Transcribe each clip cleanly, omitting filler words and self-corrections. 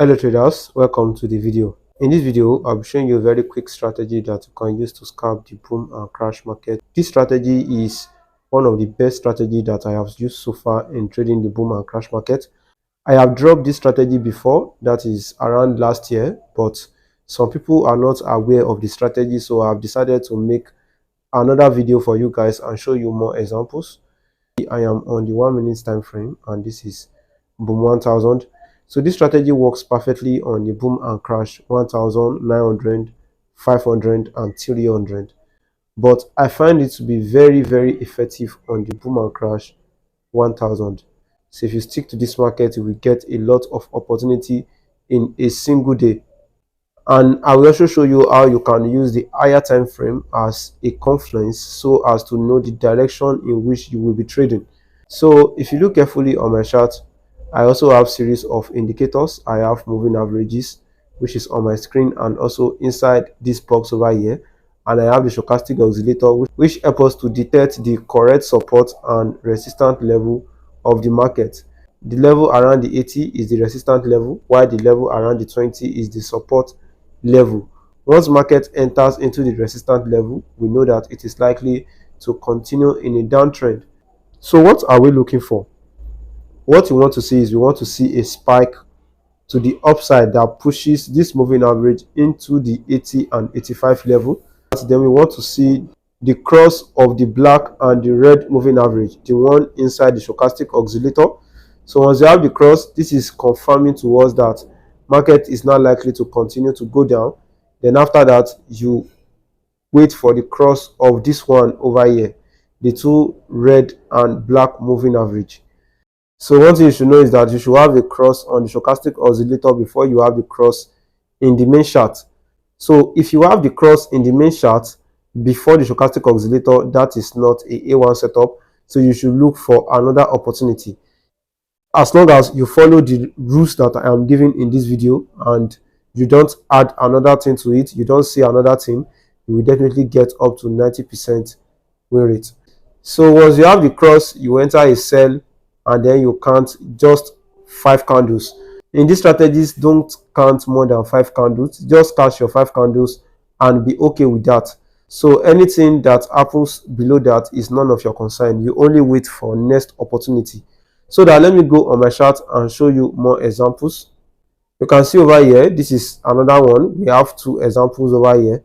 Hello traders, welcome to the video. In this video, I'll be showing you a very quick strategy that you can use to scalp the boom and crash market. This strategy is one of the best strategies that I have used so far in trading the boom and crash market. I have dropped this strategy before, that is around last year, but some people are not aware of the strategy, so I've decided to make another video for you guys and show you more examples. I am on the 1 minute time frame and this is boom 1000. So this strategy works perfectly on the boom and crash 1000, 900, 500 and 300, but I find it to be very effective on the boom and crash 1000. So if you stick to this market, you will get a lot of opportunity in a single day. And I will also show you how you can use the higher time frame as a confluence so as to know the direction in which you will be trading. So if you look carefully on my chart, I also have series of indicators. I have moving averages, which is on my screen, and also inside this box over here, and I have the stochastic oscillator, which helps us to detect the correct support and resistance level of the market. The level around the 80 is the resistance level, while the level around the 20 is the support level. Once market enters into the resistance level, we know that it is likely to continue in a downtrend. So what are we looking for? What we want to see is we want to see a spike to the upside that pushes this moving average into the 80 and 85 level. Then we want to see the cross of the black and the red moving average, the one inside the stochastic oscillator. So once you have the cross, this is confirming to us that market is not likely to continue to go down. Then after that, you wait for the cross of this one over here, the two red and black moving average. So one thing you should know is that you should have a cross on the stochastic oscillator before you have the cross in the main chart. So if you have the cross in the main chart before the stochastic oscillator, that is not a A1 setup. So you should look for another opportunity. As long as you follow the rules that I am giving in this video and you don't add another thing to it, you don't see another thing, you will definitely get up to 90% win rate. So once you have the cross, you enter a sell and then you count just 5 candles. In these strategies, don't count more than 5 candles. Just catch your 5 candles and be okay with that. So anything that happens below that is none of your concern. You only wait for next opportunity. So that, let me go on my chart and show you more examples. You can see over here, this is another one. We have 2 examples over here.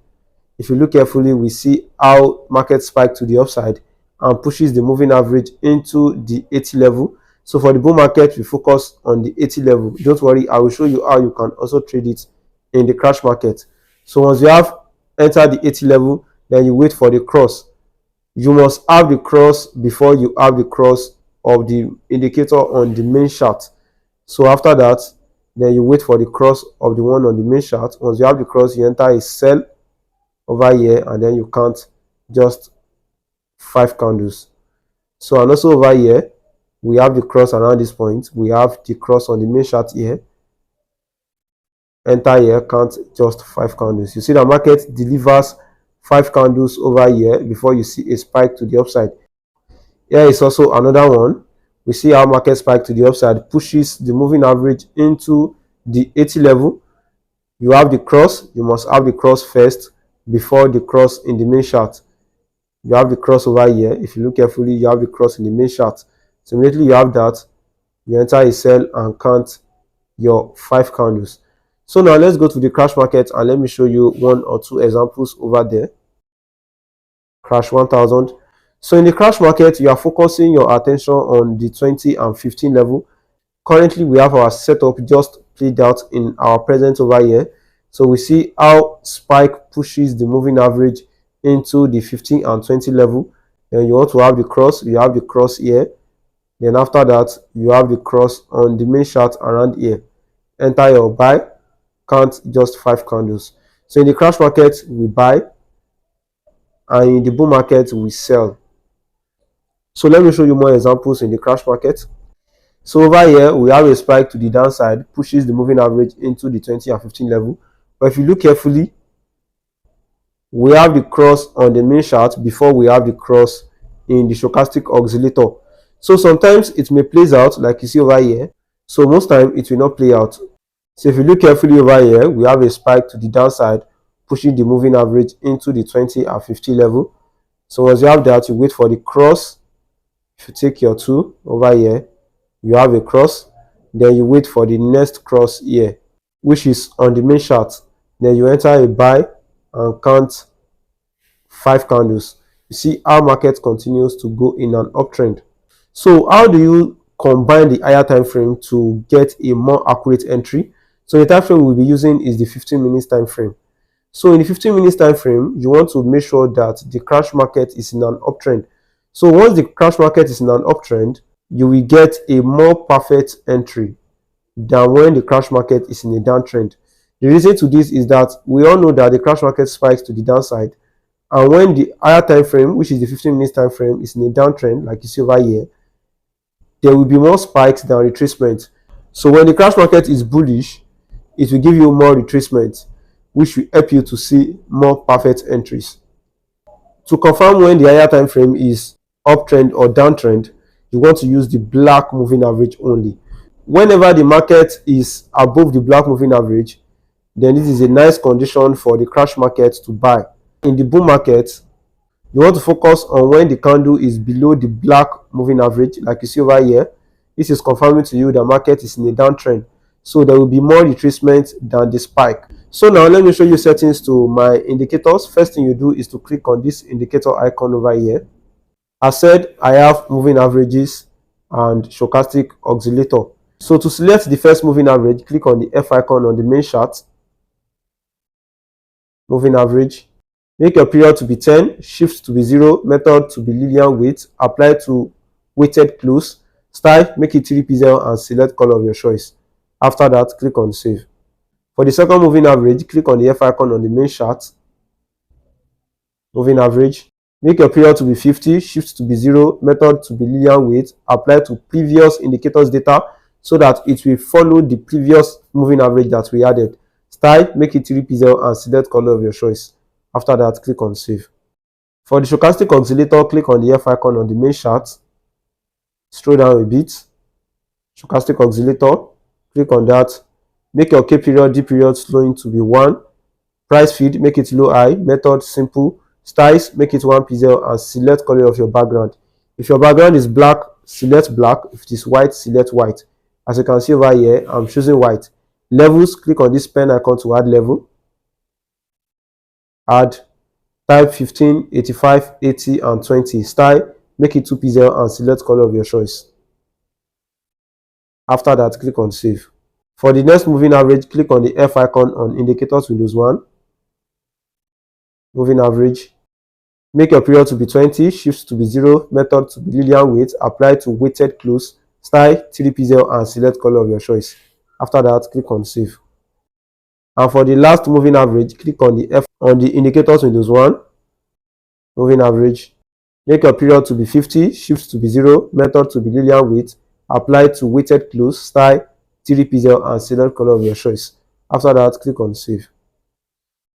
If you look carefully, we see how market spiked to the upside and pushes the moving average into the 80 level. So for the bull market, we focus on the 80 level. Don't worry, I will show you how you can also trade it in the crash market. So once you have entered the 80 level, then you wait for the cross. You must have the cross before you have the cross of the indicator on the main chart. So after that, then you wait for the cross of the one on the main chart. Once you have the cross, you enter a sell over here and then you count just 5 candles. So and also over here, we have the cross around this point. We have the cross on the main chart here. Enter here, count just 5 candles. You see the market delivers 5 candles over here before you see a spike to the upside. Here is also another one. We see how market spike to the upside pushes the moving average into the 80 level. You have the cross. You must have the cross first before the cross in the main chart. You have the cross over here. If you look carefully, you have the cross in the main chart. So immediately you have that, you enter a sell and count your 5 candles. So now let's go to the crash market and let me show you 1 or 2 examples over there. Crash 1000. So in the crash market, you are focusing your attention on the 20 and 15 level. Currently, we have our setup just played out in our present over here. So we see how spike pushes the moving average into the 15 and 20 level. Then you want to have the cross. You have the cross here. Then after that, you have the cross on the main chart around here. Enter your buy, count just 5 candles. So in the crash market, we buy, and in the bull market, we sell. So let me show you more examples in the crash market. So over here, we have a spike to the downside, pushes the moving average into the 20 and 15 level. But if you look carefully, we have the cross on the main chart before we have the cross in the stochastic oscillator. So sometimes it may play out like you see over here. So most time it will not play out. So if you look carefully over here, we have a spike to the downside, pushing the moving average into the 20 and 50 level. So once you have that, you wait for the cross. If you take your tool over here, you have a cross. Then you wait for the next cross here, which is on the main chart. Then you enter a buy and count 5 candles. You see how market continues to go in an uptrend. So how do you combine the higher time frame to get a more accurate entry? So the time frame we'll be using is the 15 minutes time frame. So in the 15 minutes time frame, you want to make sure that the crash market is in an uptrend. So once the crash market is in an uptrend, you will get a more perfect entry than when the crash market is in a downtrend. The reason to this is that we all know that the crash market spikes to the downside, and when the higher time frame, which is the 15 minutes time frame, is in a downtrend, like you see over here, there will be more spikes than retracement. So when the crash market is bullish, it will give you more retracement, which will help you to see more perfect entries. To confirm when the higher time frame is uptrend or downtrend, you want to use the black moving average only. Whenever the market is above the black moving average, then this is a nice condition for the crash market to buy. In the bull market, you want to focus on when the candle is below the black moving average, like you see over here. This is confirming to you the market is in a downtrend, so there will be more retracement than the spike. So now let me show you settings to my indicators. First thing you do is to click on this indicator icon over here. As said, I have moving averages and stochastic oscillator. So to select the first moving average, click on the F icon on the main chart. Moving average. Make your period to be 10, shift to be 0, method to be linear weight, apply to weighted close, style, make it 3 pixel and select color of your choice. After that, click on save. For the second moving average, click on the F icon on the main chart. Moving average. Make your period to be 50, shift to be 0, method to be linear weight, apply to previous indicators data so that it will follow the previous moving average that we added. Style, make it 3 pixel and select color of your choice. After that, click on save. For the stochastic oscillator, click on the F icon on the main chart. Scroll down a bit. Stochastic oscillator, click on that. Make your K period, D period slowing to be 1. Price feed, make it low high. Method simple. Styles, make it 1 pixel and select color of your background. If your background is black, select black. If it is white, select white. As you can see over here, I'm choosing white. Levels, click on this pen icon to add level. Add, type 15, 85, 80 and 20. Style, make it 2 pixel and select color of your choice. After that, click on save. For the next moving average, click on the F icon on indicators Windows 1. Moving average. Make your period to be 20, shift to be 0, method to be linear weight, apply to weighted close, style 3 pixel and select color of your choice. After that, click on save. And for the last moving average, click on the F on the indicators Windows 1. Moving average. Make your period to be 50, shift to be 0, method to be linear weight, apply to weighted close, style 3 pixel and select color of your choice. After that, click on save.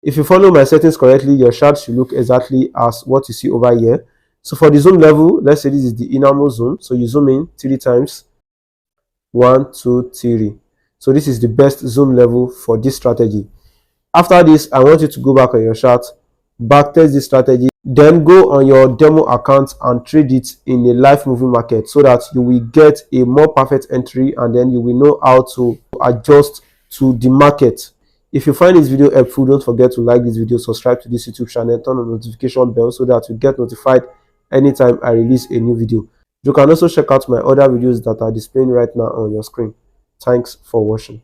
If you follow my settings correctly, your chart should look exactly as what you see over here. So for the zoom level, let's say this is the innermost zoom. So you zoom in 3 times. 1, 2, 3. So this is the best zoom level for this strategy. After this, I want you to go back on your chart, backtest this strategy, then go on your demo account and trade it in a live moving market so that you will get a more perfect entry and then you will know how to adjust to the market. If you find this video helpful, don't forget to like this video, subscribe to this YouTube channel, turn on the notification bell so that you get notified anytime I release a new video. You can also check out my other videos that are displaying right now on your screen. Thanks for watching.